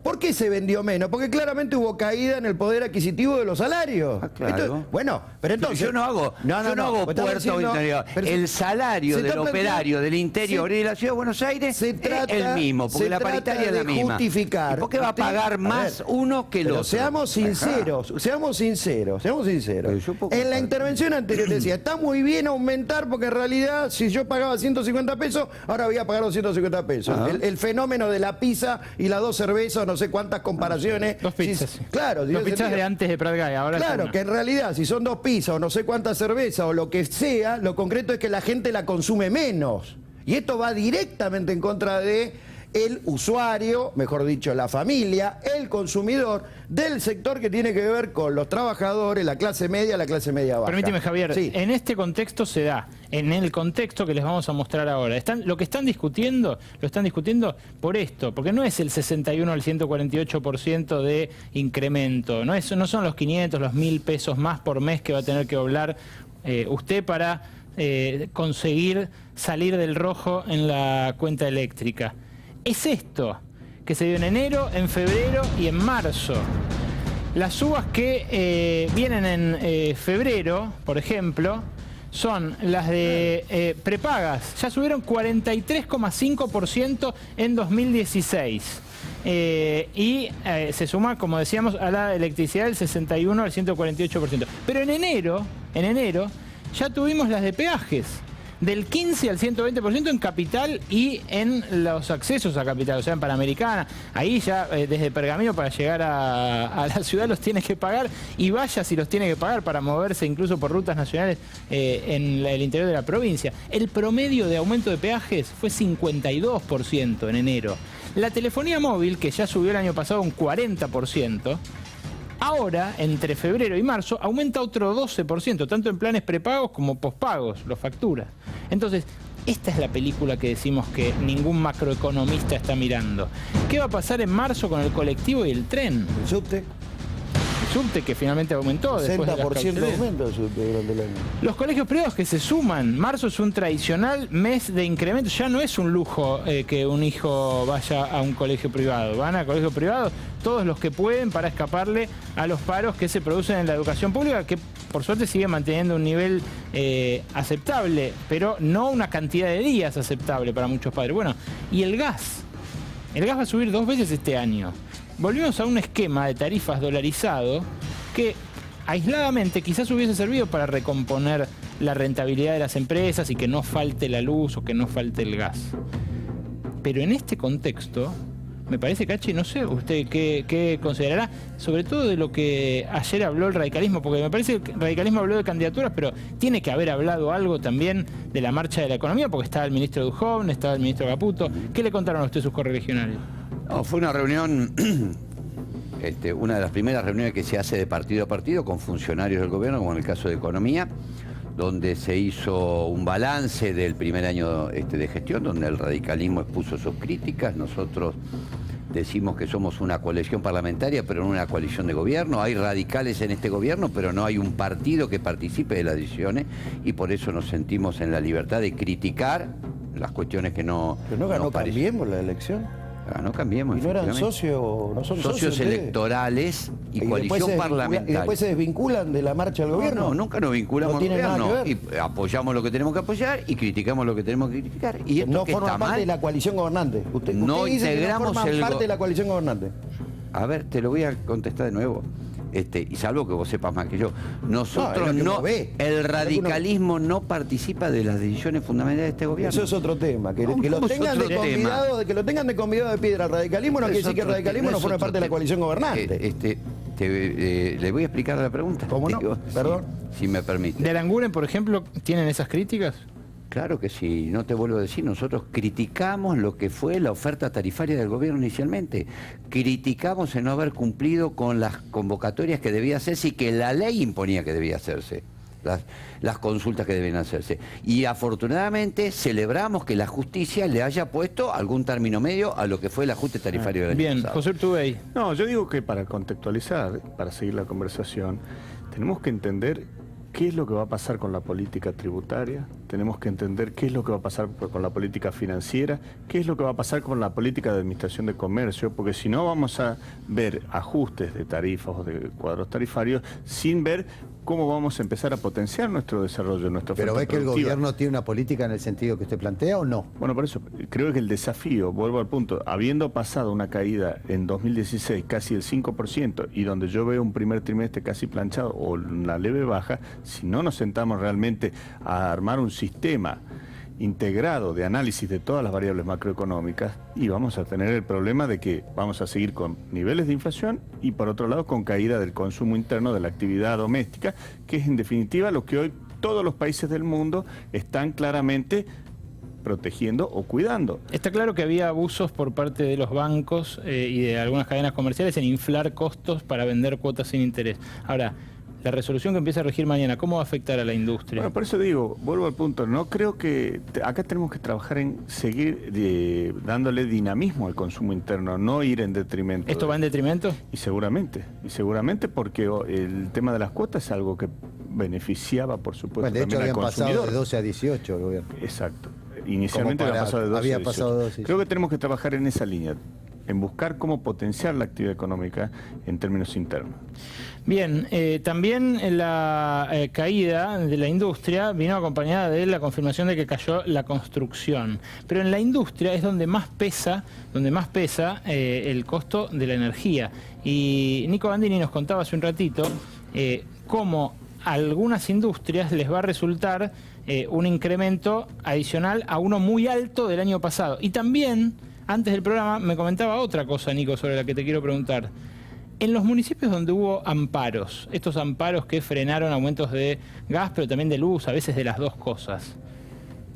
¿Por qué se vendió menos? Porque claramente hubo caída en el poder adquisitivo de los salarios. Claro. Bueno, pero entonces... Yo no hago puerto interior. El salario del operario del interior y de la ciudad de Buenos Aires es el mismo, porque la paritaria es la misma. Justificar. ¿Y por qué va a pagar más uno que el otro? Seamos sinceros. En la intervención anterior decía, está muy bien aumentar porque en realidad si yo pagaba 150 pesos, ahora voy a pagar 250 pesos. El fenómeno de la pizza y las 2 cervezas, no sé cuántas comparaciones. 2 pizzas. Sí, claro. 2 pizzas de antes de Prat Gay, ahora claro, que en realidad si son 2 pizzas o no sé cuántas cervezas o lo que sea, lo concreto es que la gente la consume menos. Y esto va directamente en contra de el usuario, mejor dicho, la familia, el consumidor del sector que tiene que ver con los trabajadores, la clase media baja. Permíteme, Javier, sí. En este contexto se da, en el contexto que les vamos a mostrar ahora. Lo que están discutiendo, lo están discutiendo por esto, porque no es el 61 al 148% de incremento, no son los 500, los 1.000 pesos más por mes que va a tener que doblar usted para conseguir salir del rojo en la cuenta eléctrica. Es esto, que se dio en enero, en febrero y en marzo. Las subas que vienen en febrero, por ejemplo, son las de prepagas. Ya subieron 43,5% en 2016. Y se suma, como decíamos, a la electricidad del 61 al 148%. Pero en enero ya tuvimos las de peajes. Del 15 al 120% en Capital y en los accesos a Capital, o sea, en Panamericana. Ahí ya desde Pergamino para llegar a la ciudad los tiene que pagar, y vaya si los tiene que pagar para moverse incluso por rutas nacionales en el interior de la provincia. El promedio de aumento de peajes fue 52% en enero. La telefonía móvil, que ya subió el año pasado un 40%, ahora, entre febrero y marzo, aumenta otro 12%, tanto en planes prepagos como pospagos, los factura. Entonces, esta es la película que decimos que ningún macroeconomista está mirando. ¿Qué va a pasar en marzo con el colectivo y el tren? El subte. El subte, que finalmente aumentó después de las 60% de aumento el subte durante el año. Los colegios privados que se suman. Marzo es un tradicional mes de incremento. Ya no es un lujo que un hijo vaya a un colegio privado. Van a colegio privado todos los que pueden para escaparle a los paros que se producen en la educación pública, que por suerte sigue manteniendo un nivel aceptable, pero no una cantidad de días aceptable para muchos padres. Bueno, y el gas. El gas va a subir 2 veces este año. Volvimos a un esquema de tarifas dolarizado que aisladamente quizás hubiese servido para recomponer la rentabilidad de las empresas y que no falte la luz o que no falte el gas. Pero en este contexto, me parece, Cachi, no sé usted qué considerará, sobre todo de lo que ayer habló el radicalismo, porque me parece que el radicalismo habló de candidaturas, pero tiene que haber hablado algo también de la marcha de la economía, porque estaba el ministro Dujovne, estaba el ministro Caputo. ¿Qué le contaron a usted sus correligionarios? No, fue una reunión, una de las primeras reuniones que se hace de partido a partido con funcionarios del gobierno, como en el caso de Economía, donde se hizo un balance del primer año de gestión, donde el radicalismo expuso sus críticas. Nosotros decimos que somos una coalición parlamentaria, pero no una coalición de gobierno. Hay radicales en este gobierno, pero no hay un partido que participe de las decisiones, y por eso nos sentimos en la libertad de criticar las cuestiones que no... ¿Pero no ganó Cambiemos la elección? No Cambiemos. ¿Y no eran efectivamente. socios? ¿No son Socios ustedes? electorales y después coalición se parlamentaria. ¿Y después se desvinculan de la marcha del gobierno? No, nunca nos vinculamos No al tiene nada gobierno. que Y ver. apoyamos lo que tenemos que apoyar y criticamos lo que tenemos que criticar. Y esto No que forman está parte mal, de la coalición gobernante. Usted No dice que no integramos forman el parte go- de la coalición gobernante. A ver, te lo voy a contestar de nuevo. Y salvo que vos sepas más que yo. Nosotros No, es lo que no, uno ve. el radicalismo no participa de las decisiones fundamentales de este gobierno. Eso es otro tema. Que ¿Cómo lo es tengan de otro tema? convidado, que lo tengan de convidado de piedra al radicalismo no quiere Es decir que el otro radicalismo tema, no es forme otro parte de la tema. coalición gobernante. Le voy a explicar la pregunta. ¿Cómo no? Perdón. Si me permite. ¿De Aranguren, por ejemplo, tienen esas críticas? Claro que sí, no te vuelvo a decir, nosotros criticamos lo que fue la oferta tarifaria del gobierno inicialmente, criticamos el no haber cumplido con las convocatorias que debía hacerse y que la ley imponía que debía hacerse, las consultas que deben hacerse. Y afortunadamente celebramos que la justicia le haya puesto algún término medio a lo que fue el ajuste tarifario del año Bien, pasado. José Urtubey. No, yo digo que para contextualizar, para seguir la conversación, tenemos que entender qué es lo que va a pasar con la política tributaria, tenemos que entender qué es lo que va a pasar con la política financiera, qué es lo que va a pasar con la política de administración de comercio, porque si no vamos a ver ajustes de tarifas o de cuadros tarifarios sin ver cómo vamos a empezar a potenciar nuestro desarrollo, nuestra oferta ¿Pero ve que el productiva. gobierno tiene una política en el sentido que usted plantea o no? Bueno, por eso creo que el desafío, vuelvo al punto, habiendo pasado una caída en 2016 casi del 5% y donde yo veo un primer trimestre casi planchado o una leve baja, si no nos sentamos realmente a armar un sistema integrado de análisis de todas las variables macroeconómicas, y vamos a tener el problema de que vamos a seguir con niveles de inflación y por otro lado con caída del consumo interno de la actividad doméstica, que es en definitiva lo que hoy todos los países del mundo están claramente protegiendo o cuidando. Está claro que había abusos por parte de los bancos y de algunas cadenas comerciales en inflar costos para vender cuotas sin interés. Ahora, la resolución que empieza a regir mañana, ¿cómo va a afectar a la industria? Bueno, por eso digo, vuelvo al punto, no creo que acá tenemos que trabajar en seguir dándole dinamismo al consumo interno, no ir en detrimento. ¿Esto va en detrimento? Y seguramente porque el tema de las cuotas es algo que beneficiaba, por supuesto, Bueno, de hecho también habían al pasado consumidor. de 12 a 18 el gobierno. Exacto. Inicialmente Como había pasado de 12 había a 18. pasado de 12. Creo que tenemos que trabajar en esa línea, en buscar cómo potenciar la actividad económica en términos internos. Bien, también la caída de la industria vino acompañada de la confirmación de que cayó la construcción. Pero en la industria es donde más pesa el costo de la energía. Y Nico Bandini nos contaba hace un ratito cómo a algunas industrias les va a resultar un incremento adicional a uno muy alto del año pasado. Y también, antes del programa, me comentaba otra cosa, Nico, sobre la que te quiero preguntar. En los municipios donde hubo amparos, estos amparos que frenaron aumentos de gas, pero también de luz, a veces de las dos cosas,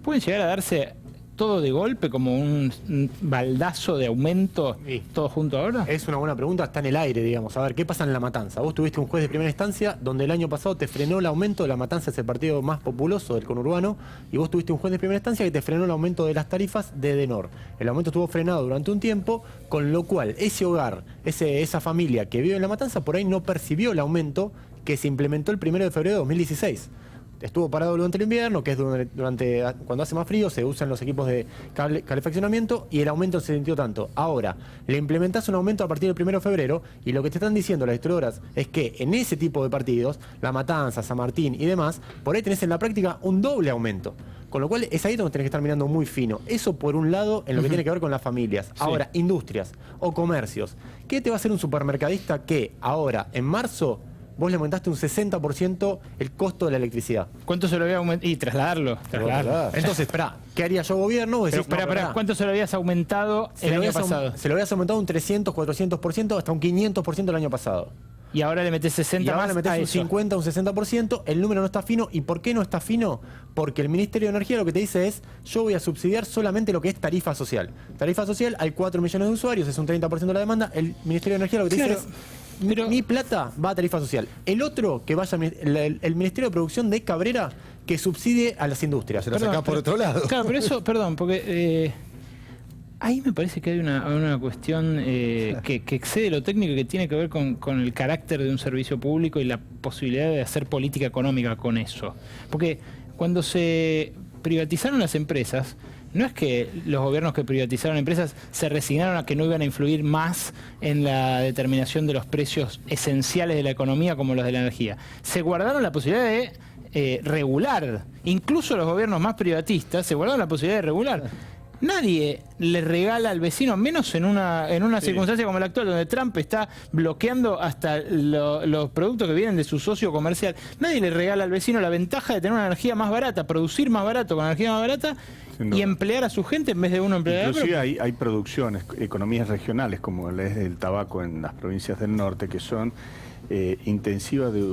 ¿pueden llegar a darse todo de golpe, como un baldazo de aumento, Sí. todo junto ahora? Es una buena pregunta, está en el aire, digamos. A ver, ¿qué pasa en La Matanza? Vos tuviste un juez de primera instancia donde el año pasado te frenó el aumento. La Matanza es el partido más populoso del conurbano, y vos tuviste un juez de primera instancia que te frenó el aumento de las tarifas de Edenor. El aumento estuvo frenado durante un tiempo, con lo cual ese hogar, esa familia que vive en La Matanza, por ahí no percibió el aumento que se implementó el 1 de febrero de 2016. Estuvo parado durante el invierno, que es cuando hace más frío, se usan los equipos de calefaccionamiento y el aumento se sintió tanto. Ahora, le implementás un aumento a partir del 1 de febrero y lo que te están diciendo las distribuidoras es que en ese tipo de partidos, La Matanza, San Martín y demás, por ahí tenés en la práctica un doble aumento. Con lo cual es ahí donde tenés que estar mirando muy fino. Eso por un lado en lo que tiene que ver con las familias. Ahora, industrias o comercios. ¿Qué te va a hacer un supermercadista que ahora, en marzo, vos le aumentaste un 60% el costo de la electricidad? ¿Cuánto se lo había aumentado? Y trasladarlo. Entonces, esperá, ¿qué haría yo gobierno? Vos Pero decís, no, espera, pará. ¿cuánto se lo habías aumentado el año pasado? Se lo habías aumentado un 300, 400%, hasta un 500% el año pasado. Y ahora le metes 60 Y ahora más le metés a un eso. 50, un 60%, el número no está fino. ¿Y por qué no está fino? Porque el Ministerio de Energía lo que te dice es, yo voy a subsidiar solamente lo que es tarifa social. Tarifa social, hay 4 millones de usuarios, es un 30% de la demanda. El Ministerio de Energía lo que te Claro, dice es, pero- mi plata va a tarifa social. El otro, que vaya el Ministerio de Producción de Cabrera, que subsidie a las industrias. Se lo sacás por otro lado. Claro, pero eso, perdón, porque ahí me parece que hay una cuestión que excede lo técnico y que tiene que ver con el carácter de un servicio público y la posibilidad de hacer política económica con eso. Porque cuando se privatizaron las empresas, no es que los gobiernos que privatizaron empresas se resignaron a que no iban a influir más en la determinación de los precios esenciales de la economía como los de la energía. Se guardaron la posibilidad de regular. Incluso los gobiernos más privatistas se guardaron la posibilidad de regular. Nadie le regala al vecino, menos en una circunstancia como la actual, donde Trump está bloqueando hasta los productos que vienen de su socio comercial. Nadie le regala al vecino la ventaja de tener una energía más barata, producir más barato con energía más barata y emplear a su gente en vez de uno emplear a otro. Inclusive hay producciones, economías regionales, como es el tabaco en las provincias del norte, que son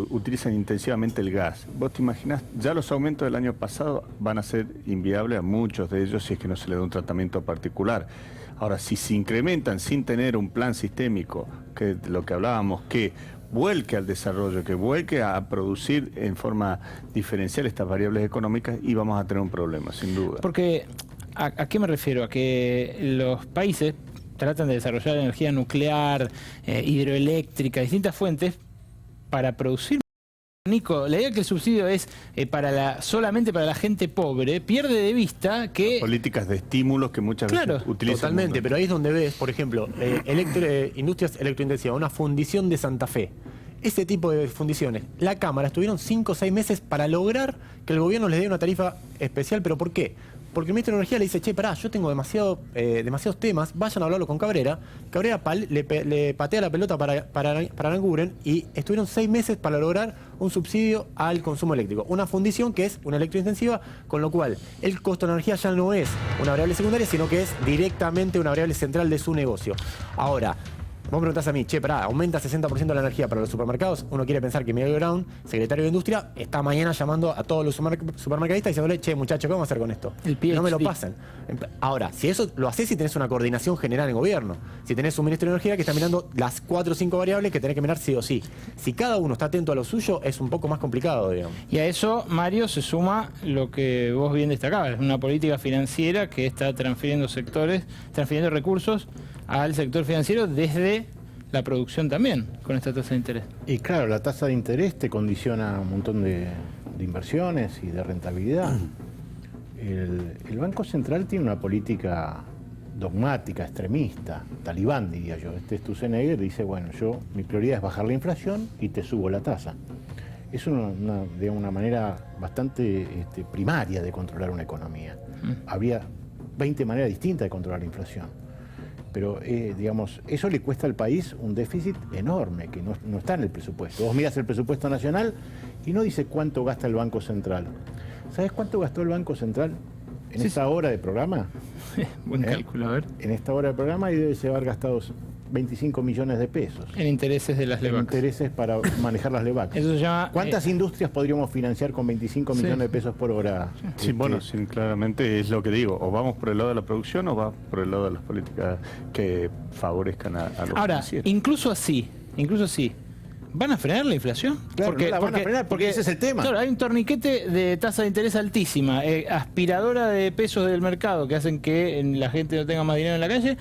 utilizan intensivamente el gas. Vos te imaginás, ya los aumentos del año pasado van a ser inviables a muchos de ellos si es que no se le da un tratamiento particular. Ahora, si se incrementan sin tener un plan sistémico, que lo que hablábamos, que vuelque al desarrollo, que vuelque a producir en forma diferencial estas variables económicas, y vamos a tener un problema, sin duda. Porque, ¿a qué me refiero? A que los países tratan de desarrollar energía nuclear, hidroeléctrica, distintas fuentes para producir. Nico, la idea que el subsidio es solamente para la gente pobre, pierde de vista que... Políticas de estímulos que muchas veces utilizan. Totalmente, pero ahí es donde ves, por ejemplo, industrias electrointensivas, una fundición de Santa Fe. Ese tipo de fundiciones, la Cámara estuvieron 5 o 6 meses para lograr que el gobierno les dé una tarifa especial. ¿Pero por qué? Porque el ministro de Energía le dice, che, pará, yo tengo demasiados temas, vayan a hablarlo con Cabrera. Cabrera le patea la pelota para Aranguren y estuvieron 6 meses para lograr un subsidio al consumo eléctrico. Una fundición que es una electrointensiva, con lo cual el costo de la energía ya no es una variable secundaria, sino que es directamente una variable central de su negocio. Ahora, vos me preguntás a mí, che, pará, aumenta 60% la energía para los supermercados. Uno quiere pensar que Miguel Brown, secretario de Industria, está mañana llamando a todos los supermercadistas diciéndole, che, muchachos, ¿qué vamos a hacer con esto? No me lo pasen. Ahora, si eso lo haces, si tenés una coordinación general en gobierno, si tenés un ministro de Energía que está mirando las 4 o 5 variables que tenés que mirar sí o sí. Si cada uno está atento a lo suyo, es un poco más complicado, digamos. Y a eso, Mario, se suma lo que vos bien destacabas, una política financiera que está transfiriendo recursos al sector financiero desde la producción también, con esta tasa de interés. Y claro, la tasa de interés te condiciona un montón de inversiones y de rentabilidad. El Banco Central tiene una política dogmática, extremista, talibán, diría yo. Este Sturzenegger dice, bueno, mi prioridad es bajar la inflación y te subo la tasa. Es una manera bastante primaria de controlar una economía. Había 20 maneras distintas de controlar la inflación. Pero, digamos, eso le cuesta al país un déficit enorme, que no está en el presupuesto. Vos mirás el presupuesto nacional y no dice cuánto gasta el Banco Central. ¿Sabés cuánto gastó el Banco Central en esta hora de programa? Buen cálculo, a ver. En esta hora de programa y debe haber gastado 25 millones de pesos. En intereses de las LEVAC. En intereses para manejar las LEVAC. Eso se llama... ¿Cuántas industrias podríamos financiar con 25 millones de pesos por hora? Sí, bueno, sí, claramente es lo que digo. O vamos por el lado de la producción o va por el lado de las políticas que favorezcan a los financieros. Incluso así, ¿van a frenar la inflación? Claro, no la van a frenar porque ese es el tema. Claro, hay un torniquete de tasa de interés altísima, aspiradora de pesos del mercado que hacen que la gente no tenga más dinero en la calle,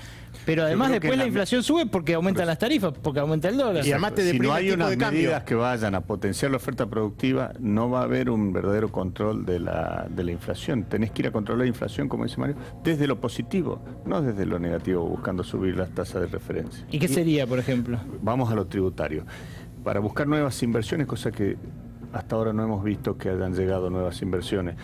pero además después la inflación sube porque aumentan las tarifas, porque aumenta el dólar. Y además si no hay unas medidas que vayan a potenciar la oferta productiva, no va a haber un verdadero control de la inflación. Tenés que ir a controlar la inflación, como dice Mario, desde lo positivo, no desde lo negativo, buscando subir las tasas de referencia. ¿Y qué sería, por ejemplo? Vamos a lo tributario. Para buscar nuevas inversiones, cosa que hasta ahora no hemos visto que hayan llegado nuevas inversiones.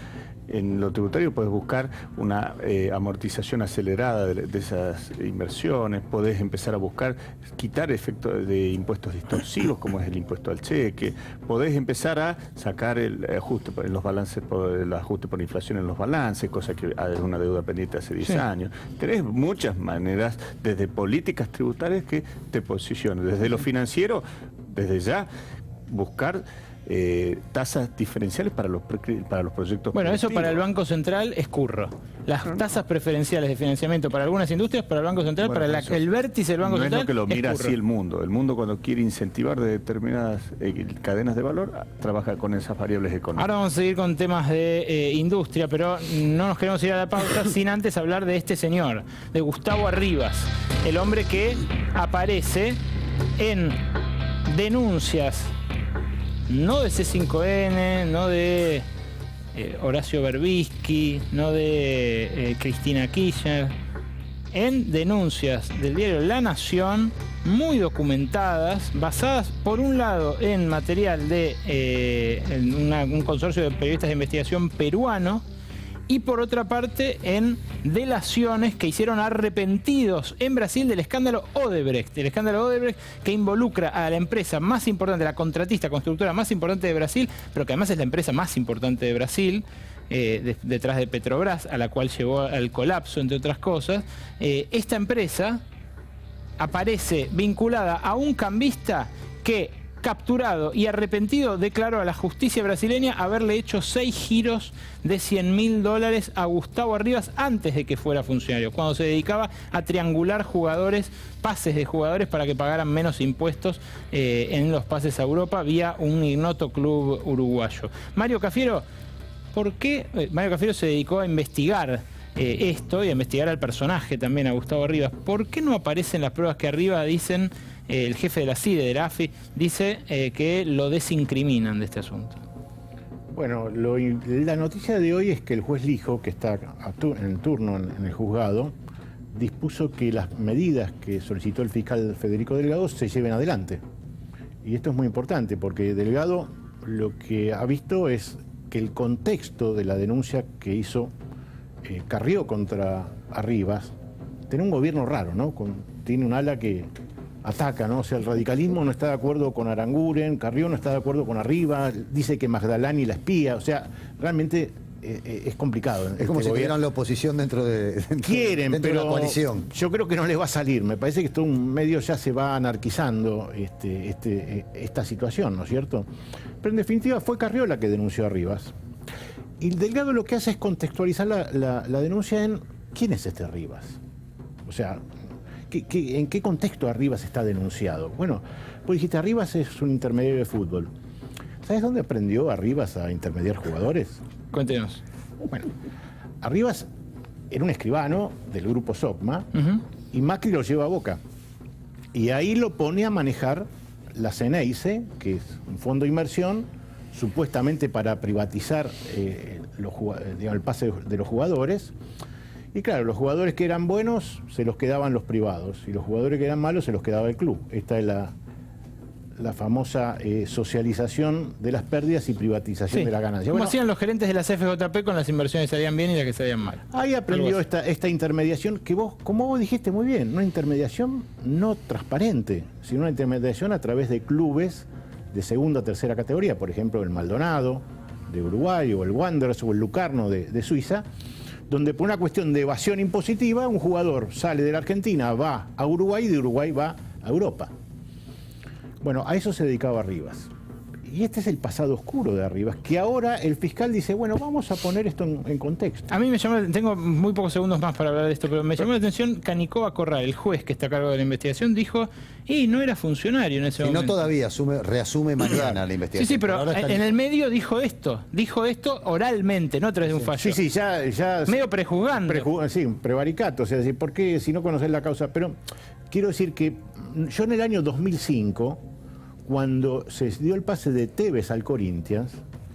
En lo tributario puedes buscar una amortización acelerada de esas inversiones, podés empezar a buscar quitar efectos de impuestos distorsivos como es el impuesto al cheque, podés empezar a sacar el ajuste en los balances, el ajuste por inflación en los balances, cosa que es una deuda pendiente hace 10 años. Tenés muchas maneras desde políticas tributarias que te posicionan, desde lo financiero, desde ya buscar tasas diferenciales para los proyectos. Bueno, eso para el Banco Central es curro. Las tasas preferenciales de financiamiento para algunas industrias, para el Banco Central, para el vértice del Banco Central. No es lo que lo mira así el mundo. El mundo, cuando quiere incentivar de determinadas cadenas de valor, trabaja con esas variables económicas. Ahora vamos a seguir con temas de industria, pero no nos queremos ir a la pausa sin antes hablar de este señor, de Gustavo Arribas, el hombre que aparece en denuncias no de C5N, no de Horacio Berbisky, no de Cristina Kirchner, en denuncias del diario La Nación, muy documentadas, basadas por un lado en material de un consorcio de periodistas de investigación peruano, y por otra parte en delaciones que hicieron arrepentidos en Brasil del escándalo Odebrecht. El escándalo Odebrecht, que involucra a la empresa más importante, la contratista, constructora más importante de Brasil, pero que además es la empresa más importante de Brasil, detrás de Petrobras, a la cual llevó al colapso, entre otras cosas. Esta empresa aparece vinculada a un cambista que, capturado y arrepentido, declaró a la justicia brasileña haberle hecho 6 giros de $100.000 a Gustavo Arribas antes de que fuera funcionario, cuando se dedicaba a triangular jugadores, pases de jugadores para que pagaran menos impuestos en los pases a Europa vía un ignoto club uruguayo. Mario Cafiero, ¿por qué Mario Cafiero se dedicó a investigar esto y a investigar al personaje también, a Gustavo Arribas? ¿Por qué no aparecen las pruebas que arriba dicen, el jefe de la CIDE, de la AFI, dice que lo desincriminan de este asunto? Bueno, la noticia de hoy es que el juez Lijo, que está en turno en el juzgado, dispuso que las medidas que solicitó el fiscal Federico Delgado se lleven adelante. Y esto es muy importante porque Delgado lo que ha visto es que el contexto de la denuncia que hizo Carrió contra Arribas tiene un gobierno raro, ¿no? Tiene un ala que ataca, ¿no? O sea, el radicalismo no está de acuerdo con Aranguren, Carrió no está de acuerdo con Arribas, dice que Magdalani la espía, o sea, realmente es complicado. Es como si tuvieran la oposición dentro de la coalición. Yo creo que no les va a salir. Me parece que esto medio ya se va anarquizando esta situación, ¿no es cierto? Pero en definitiva fue Carrió la que denunció a Arribas. Y Delgado lo que hace es contextualizar la denuncia en ¿quién es este Arribas? O sea, ¿en qué contexto Arribas está denunciado? Bueno, pues dijiste, Arribas es un intermediario de fútbol. ¿Sabes dónde aprendió Arribas a intermediar jugadores? Cuéntenos. Bueno, Arribas era un escribano del grupo SOCMA, y Macri lo lleva a Boca. Y ahí lo pone a manejar la Ceneice, que es un fondo de inversión, supuestamente para privatizar el pase de los jugadores. Y claro, los jugadores que eran buenos se los quedaban los privados, y los jugadores que eran malos se los quedaba el club. Esta es la famosa socialización de las pérdidas y privatización de la ganancia. Como hacían los gerentes de las CFJP con las inversiones que salían bien y las que salían mal. Ahí aprendió esta intermediación que como vos dijiste muy bien, una intermediación no transparente, sino una intermediación a través de clubes de segunda o tercera categoría, por ejemplo el Maldonado de Uruguay, o el Wanderers o el Lucarno de Suiza, donde por una cuestión de evasión impositiva un jugador sale de la Argentina, va a Uruguay y de Uruguay va a Europa. Bueno, a eso se dedicaba Arribas. Y este es el pasado oscuro de Arribas, que ahora el fiscal dice, bueno, vamos a poner esto en contexto. A mí me llamó, tengo muy pocos segundos más para hablar de esto, pero me llamó la atención Canicoba Corral, el juez que está a cargo de la investigación, dijo, no era funcionario en ese momento. Y no todavía, reasume mañana la investigación. Sí, pero en el medio dijo esto oralmente, no a través de un fallo. Sí, ya medio prejuzgando. Sí, un prevaricato, o sea, ¿por qué si no conoces la causa? Pero quiero decir que yo en el año 2005, cuando se dio el pase de Tevez al Corinthians,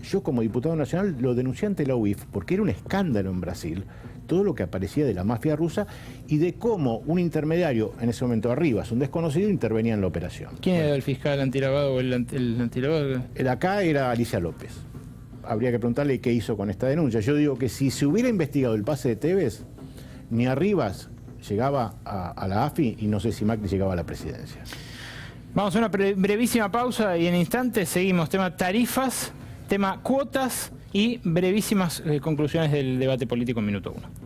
yo como diputado nacional lo denuncié ante la UIF, porque era un escándalo en Brasil, todo lo que aparecía de la mafia rusa y de cómo un intermediario, en ese momento Arribas, un desconocido, intervenía en la operación. ¿Quién era el fiscal antilavado o el antilavado? El acá era Alicia López. Habría que preguntarle qué hizo con esta denuncia. Yo digo que si se hubiera investigado el pase de Tevez, ni Arribas llegaba a la AFI y no sé si Macri llegaba a la presidencia. Vamos a una brevísima pausa y en instantes seguimos. Tema tarifas, tema cuotas y brevísimas conclusiones del debate político en minuto 1.